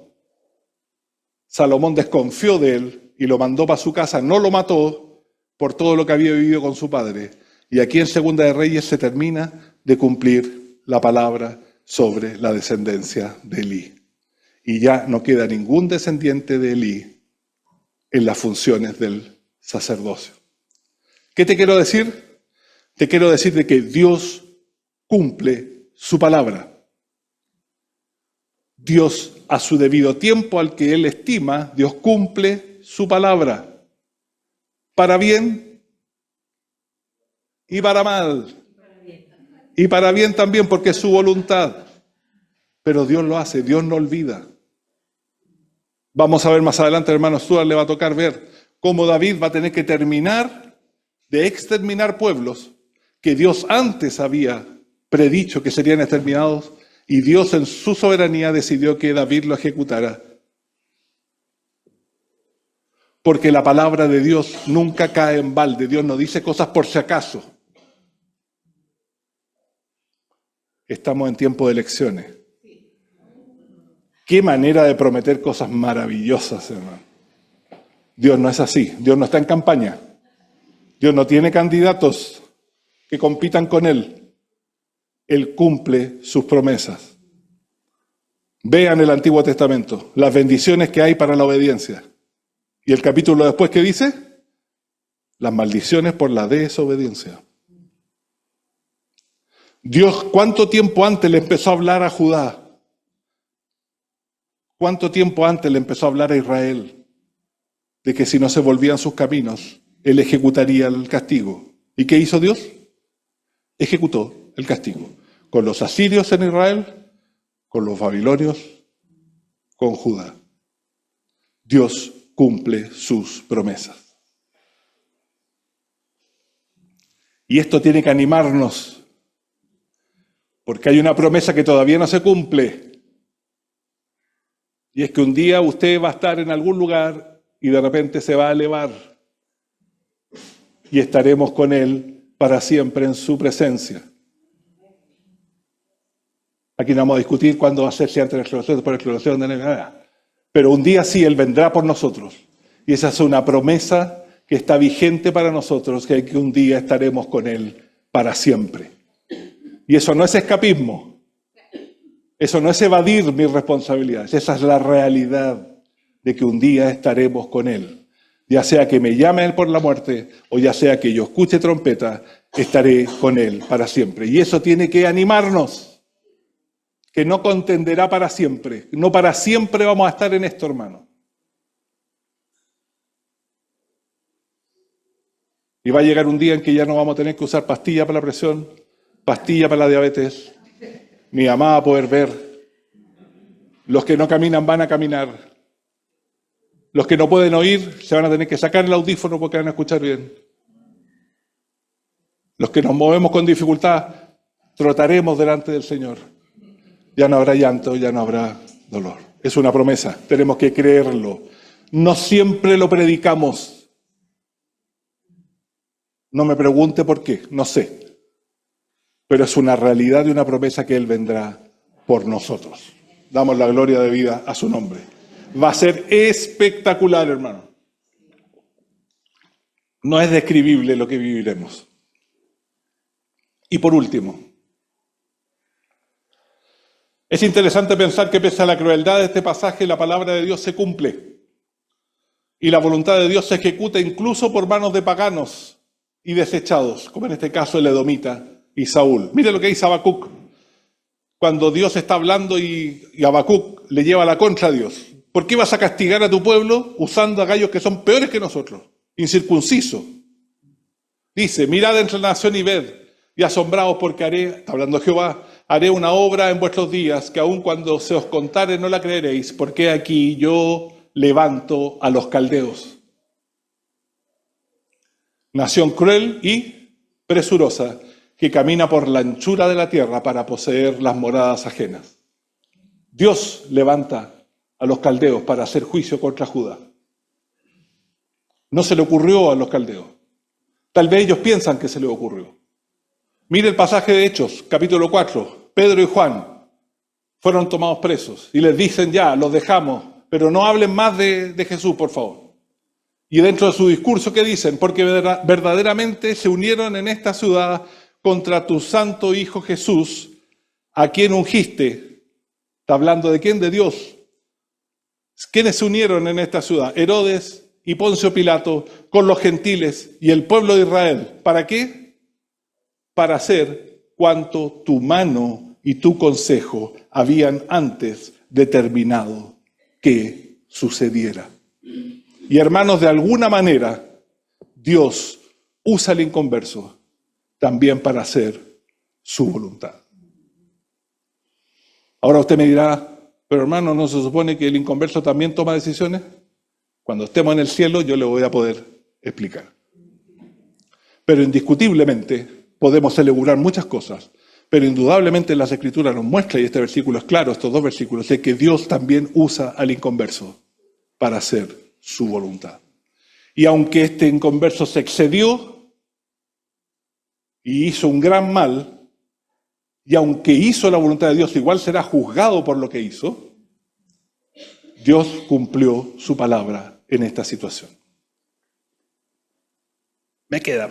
A: Salomón desconfió de él y lo mandó para su casa. No lo mató por todo lo que había vivido con su padre. Y aquí en Segunda de Reyes se termina de cumplir la palabra sobre la descendencia de Elí. Y ya no queda ningún descendiente de Elí en las funciones del sacerdocio. ¿Qué te quiero decir? Te quiero decir de que Dios cumple su palabra. Dios, a su debido tiempo, al que Él estima, Dios cumple su palabra. Para bien y para mal. Y para bien también, porque es su voluntad. Pero Dios lo hace, Dios no olvida. Vamos a ver más adelante, hermano Stuart, le va a tocar ver cómo David va a tener que terminar de exterminar pueblos que Dios antes había predicho que serían exterminados, y Dios en su soberanía decidió que David lo ejecutara. Porque la palabra de Dios nunca cae en balde. Dios no dice cosas por si acaso. Estamos en tiempo de elecciones. Qué manera de prometer cosas maravillosas, hermano. Dios no es así. Dios no está en campaña. Dios no tiene candidatos que compitan con Él. Él cumple sus promesas. Vean el Antiguo Testamento, las bendiciones que hay para la obediencia. Y el capítulo después, ¿qué dice? Las maldiciones por la desobediencia. Dios, ¿cuánto tiempo antes le empezó a hablar a Judá? ¿Cuánto tiempo antes le empezó a hablar a Israel? De que si no se volvían sus caminos, Él ejecutaría el castigo. ¿Y qué hizo Dios? Ejecutó el castigo. Con los asirios en Israel, con los babilonios, con Judá. Dios cumple sus promesas. Y esto tiene que animarnos, porque hay una promesa que todavía no se cumple. Y es que un día usted va a estar en algún lugar y de repente se va a elevar. Y estaremos con Él para siempre en su presencia. Aquí no vamos a discutir cuándo va a ser, si antes de la exploración, después de la exploración, de nada. Pero un día sí, Él vendrá por nosotros. Y esa es una promesa que está vigente para nosotros, que un día estaremos con Él para siempre. Y eso no es escapismo. Eso no es evadir mis responsabilidades. Esa es la realidad de que un día estaremos con Él. Ya sea que me llame Él por la muerte o ya sea que yo escuche trompeta, estaré con Él para siempre. Y eso tiene que animarnos, que no contenderá para siempre. No para siempre vamos a estar en esto, hermano. Y va a llegar un día en que ya no vamos a tener que usar pastilla para la presión, pastilla para la diabetes. Mi mamá va a poder ver. Los que no caminan van a caminar. Los que no pueden oír se van a tener que sacar el audífono porque van a escuchar bien. Los que nos movemos con dificultad, trotaremos delante del Señor. Ya no habrá llanto, ya no habrá dolor. Es una promesa, tenemos que creerlo. No siempre lo predicamos. No me pregunte por qué, no sé. Pero es una realidad y una promesa que Él vendrá por nosotros. Damos la gloria de vida a su nombre. Va a ser espectacular, hermano. No es describible lo que viviremos. Y por último, es interesante pensar que pese a la crueldad de este pasaje, la palabra de Dios se cumple. Y la voluntad de Dios se ejecuta incluso por manos de paganos y desechados, como en este caso el edomita y Saúl. Mire lo que dice Habacuc. Cuando Dios está hablando y Habacuc le lleva la contra a Dios. ¿Por qué vas a castigar a tu pueblo usando a gallos que son peores que nosotros? Incircuncisos. Dice, mirad entre la nación y ved, y asombraos porque haré, está hablando Jehová, haré una obra en vuestros días, que aun cuando se os contare no la creeréis, porque aquí yo levanto a los caldeos. Nación cruel y presurosa, que camina por la anchura de la tierra para poseer las moradas ajenas. Dios levanta a los caldeos para hacer juicio contra Judá. No se le ocurrió a los caldeos. Tal vez ellos piensan que se les ocurrió. Mire el pasaje de Hechos, capítulo 4. Pedro y Juan fueron tomados presos y les dicen ya, los dejamos, pero no hablen más de Jesús, por favor. Y dentro de su discurso, ¿qué dicen? Porque verdaderamente se unieron en esta ciudad contra tu santo Hijo Jesús, a quien ungiste. ¿Está hablando de quién? De Dios. ¿Quiénes se unieron en esta ciudad? Herodes y Poncio Pilato con los gentiles y el pueblo de Israel. ¿Para qué? Para hacer cuanto tu mano y tu consejo habían antes determinado que sucediera. Y hermanos, de alguna manera, Dios usa al inconverso también para hacer su voluntad. Ahora usted me dirá, pero hermano, ¿no se supone que el inconverso también toma decisiones? Cuando estemos en el cielo yo le voy a poder explicar. Pero indiscutiblemente podemos celebrar muchas cosas, pero indudablemente las Escrituras nos muestran, y este versículo es claro, estos dos versículos, de que Dios también usa al inconverso para hacer su voluntad. Y aunque este inconverso se excedió y hizo un gran mal, y aunque hizo la voluntad de Dios, igual será juzgado por lo que hizo, Dios cumplió su palabra en esta situación. Me queda.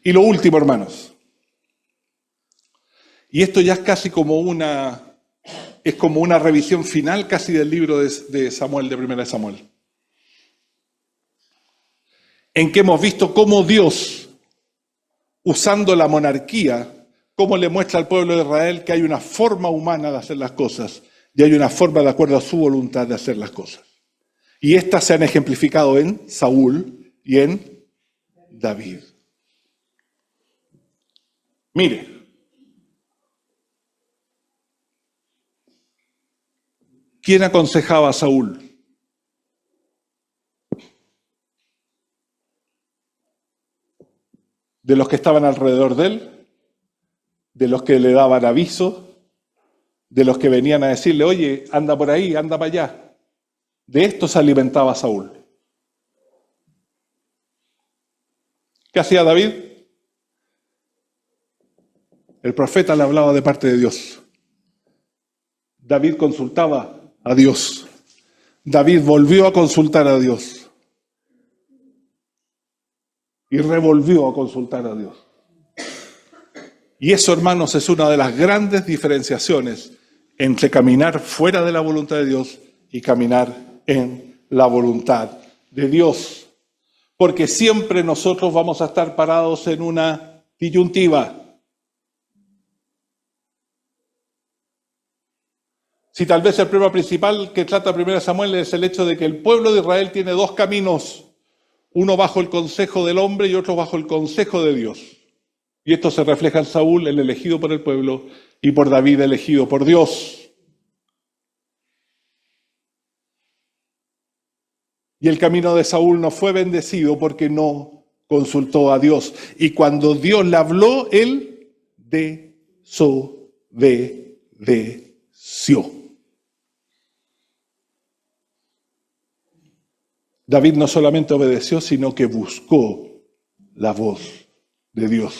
A: Y lo último, hermanos, y esto ya es casi como una revisión final casi del libro de Samuel, de Primera de Samuel, en que hemos visto cómo Dios, usando la monarquía, cómo le muestra al pueblo de Israel que hay una forma humana de hacer las cosas y hay una forma de acuerdo a su voluntad de hacer las cosas. Y estas se han ejemplificado en Saúl y en David. Mire, ¿quién aconsejaba a Saúl? ¿De los que estaban alrededor de él? ¿De los que le daban aviso? ¿De los que venían a decirle, oye, anda por ahí, anda para allá? De esto se alimentaba Saúl. ¿Qué hacía David? El profeta le hablaba de parte de Dios. David consultaba a Dios. David volvió a consultar a Dios. Y revolvió a consultar a Dios. Y eso, hermanos, es una de las grandes diferenciaciones entre caminar fuera de la voluntad de Dios y caminar en la voluntad de Dios. Porque siempre nosotros vamos a estar parados en una disyuntiva. Si tal vez el problema principal que trata 1 Samuel es el hecho de que el pueblo de Israel tiene dos caminos, uno bajo el consejo del hombre y otro bajo el consejo de Dios. Y esto se refleja en Saúl, el elegido por el pueblo, y por David, elegido por Dios. Y el camino de Saúl no fue bendecido porque no consultó a Dios. Y cuando Dios le habló, él desobedeció. David no solamente obedeció, sino que buscó la voz de Dios.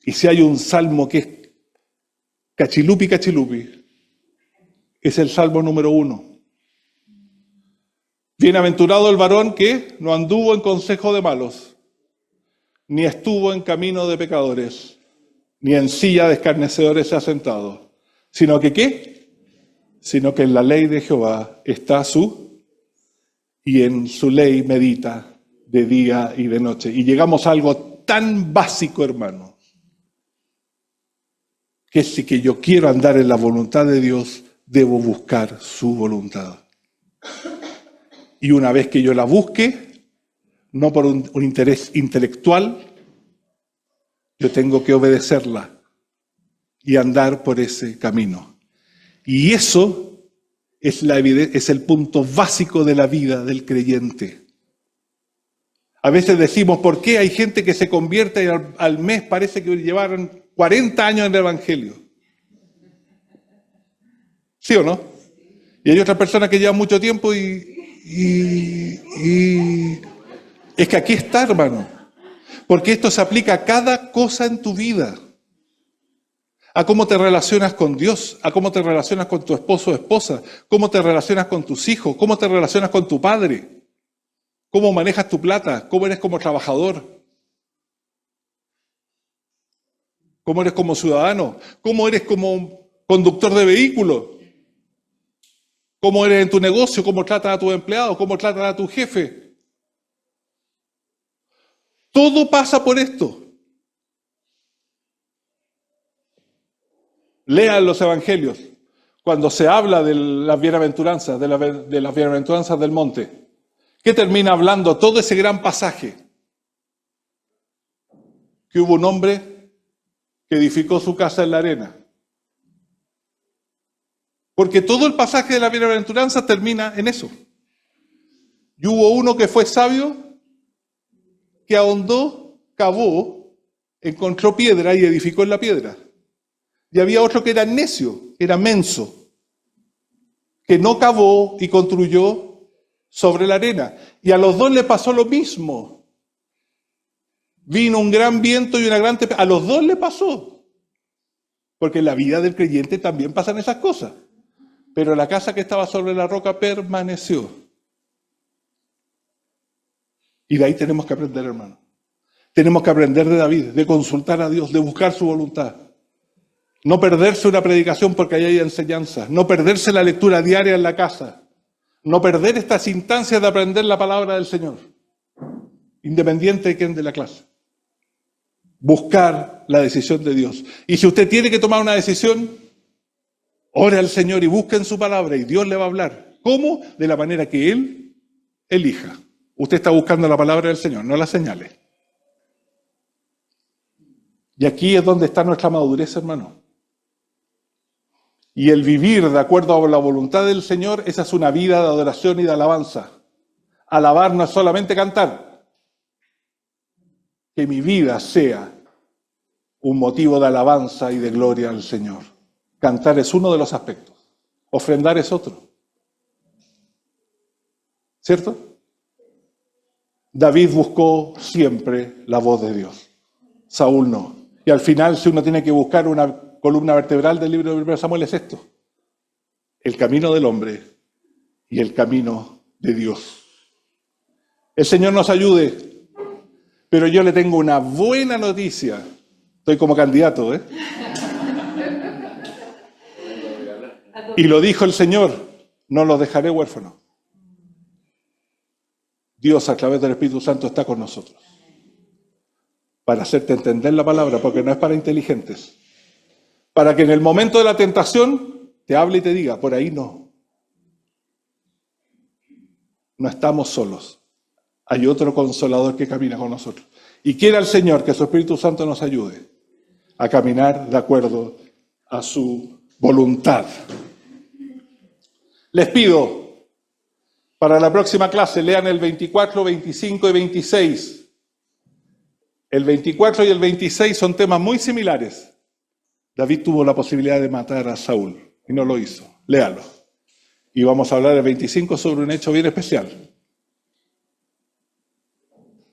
A: Y si hay un salmo que es cachilupi, es el salmo número 1. Bienaventurado el varón que no anduvo en consejo de malos, ni estuvo en camino de pecadores, ni en silla de escarnecedores se ha sentado, sino que ¿qué? Sino que en la ley de Jehová está y en su ley medita de día y de noche. Y llegamos a algo tan básico, hermano, que si que yo quiero andar en la voluntad de Dios, debo buscar su voluntad. Y una vez que yo la busque, no por un interés intelectual, yo tengo que obedecerla y andar por ese camino. Y eso es el punto básico de la vida del creyente. A veces decimos, ¿por qué hay gente que se convierte y al mes parece que llevaron 40 años en el Evangelio? ¿Sí o no? Y hay otras personas que llevan mucho tiempo y es que aquí está, hermano. Porque esto se aplica a cada cosa en tu vida. A cómo te relacionas con Dios, a cómo te relacionas con tu esposo o esposa, cómo te relacionas con tus hijos, cómo te relacionas con tu padre, cómo manejas tu plata, cómo eres como trabajador, cómo eres como ciudadano, cómo eres como conductor de vehículo, cómo eres en tu negocio, cómo tratas a tus empleados, cómo tratas a tu jefe. Todo pasa por esto. Lean los evangelios. Cuando se habla de las bienaventuranzas, de las bienaventuranzas del monte, ¿qué termina hablando todo ese gran pasaje? Que hubo un hombre que edificó su casa en la arena. Porque todo el pasaje de la bienaventuranza termina en eso. Y hubo uno que fue sabio, que ahondó, cavó, encontró piedra y edificó en la piedra. Y había otro que era necio, era menso, que no cavó y construyó sobre la arena. Y a los dos le pasó lo mismo. Vino un gran viento y una gran tempestad. A los dos le pasó. Porque en la vida del creyente también pasan esas cosas. Pero la casa que estaba sobre la roca permaneció. Y de ahí tenemos que aprender, hermano. Tenemos que aprender de David, de consultar a Dios, de buscar su voluntad. No perderse una predicación porque ahí hay enseñanza. No perderse la lectura diaria en la casa. No perder estas instancias de aprender la palabra del Señor. Independiente de quién de la clase. Buscar la decisión de Dios. Y si usted tiene que tomar una decisión, ore al Señor y busque en su palabra y Dios le va a hablar. ¿Cómo? De la manera que Él elija. Usted está buscando la palabra del Señor, no la señales. Y aquí es donde está nuestra madurez, hermano. Y el vivir de acuerdo a la voluntad del Señor, esa es una vida de adoración y de alabanza. Alabar no es solamente cantar. Que mi vida sea un motivo de alabanza y de gloria al Señor. Cantar es uno de los aspectos. Ofrendar es otro. ¿Cierto? David buscó siempre la voz de Dios. Saúl no. Y al final, si uno tiene que buscar una columna vertebral del libro de 1 Samuel, es esto: el camino del hombre y el camino de Dios. El Señor nos ayude, pero yo le tengo una buena noticia. Estoy como candidato, ¿eh? Y lo dijo el Señor: no los dejaré huérfanos. Dios, a través del Espíritu Santo, está con nosotros para hacerte entender la palabra, porque no es para inteligentes. Para que en el momento de la tentación te hable y te diga: por ahí no. No estamos solos. Hay otro consolador que camina con nosotros. Y quiera el Señor que su Espíritu Santo nos ayude a caminar de acuerdo a su voluntad. Les pido, para la próxima clase, lean el 24, 25 y 26. El 24 y el 26 son temas muy similares. David tuvo la posibilidad de matar a Saúl y no lo hizo. Léalo. Y vamos a hablar el 25 sobre un hecho bien especial,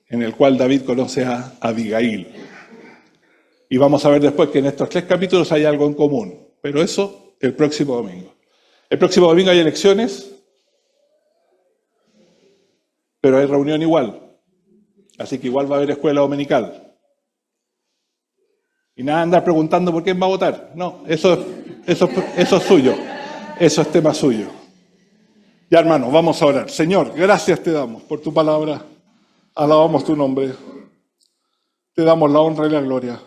A: en el cual David conoce a Abigail. Y vamos a ver después que en estos 3 capítulos hay algo en común. Pero eso el próximo domingo. El próximo domingo hay elecciones, pero hay reunión igual. Así que igual va a haber escuela dominical. Y nada andar preguntando por quién va a votar. No, eso es suyo. Eso es tema suyo. Ya, hermanos, vamos a orar. Señor, gracias te damos por tu palabra. Alabamos tu nombre. Te damos la honra y la gloria.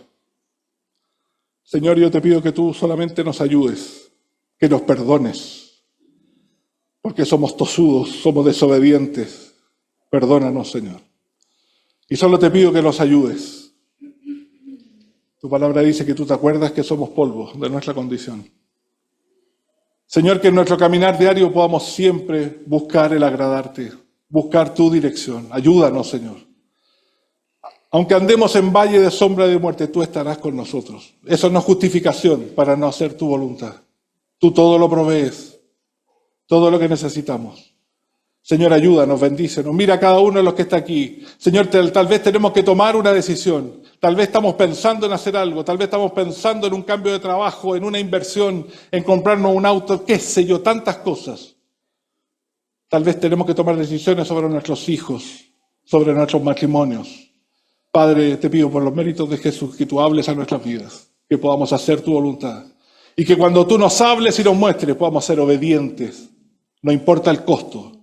A: Señor, yo te pido que tú solamente nos ayudes, que nos perdones, porque somos tosudos, somos desobedientes. Perdónanos, Señor. Y solo te pido que nos ayudes. Tu palabra dice que tú te acuerdas que somos polvo de nuestra condición. Señor, que en nuestro caminar diario podamos siempre buscar el agradarte, buscar tu dirección. Ayúdanos, Señor. Aunque andemos en valle de sombra de muerte, tú estarás con nosotros. Eso no es justificación para no hacer tu voluntad. Tú todo lo provees, todo lo que necesitamos. Señor, ayúdanos, bendícenos. Mira a cada uno de los que está aquí. Señor, tal vez tenemos que tomar una decisión. Tal vez estamos pensando en hacer algo. Tal vez estamos pensando en un cambio de trabajo, en una inversión, en comprarnos un auto, qué sé yo, tantas cosas. Tal vez tenemos que tomar decisiones sobre nuestros hijos, sobre nuestros matrimonios. Padre, te pido por los méritos de Jesús que tú hables a nuestras vidas, que podamos hacer tu voluntad. Y que cuando tú nos hables y nos muestres, podamos ser obedientes. No importa el costo.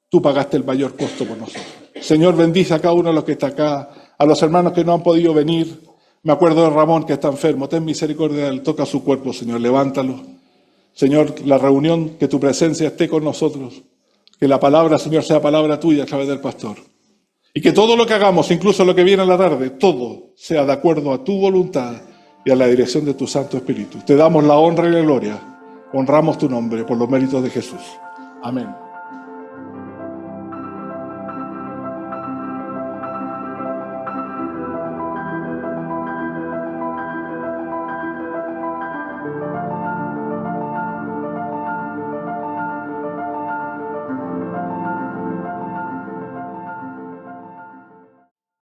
A: Tú pagaste el mayor costo por nosotros. Señor, bendice a cada uno de los que está acá, a los hermanos que no han podido venir. Me acuerdo de Ramón que está enfermo. Ten misericordia de él, toca su cuerpo, Señor, levántalo. Señor, la reunión, que tu presencia esté con nosotros. Que la palabra, Señor, sea palabra tuya a través del pastor. Y que todo lo que hagamos, incluso lo que viene a la tarde, todo sea de acuerdo a tu voluntad y a la dirección de tu Santo Espíritu. Te damos la honra y la gloria. Honramos tu nombre por los méritos de Jesús. Amén.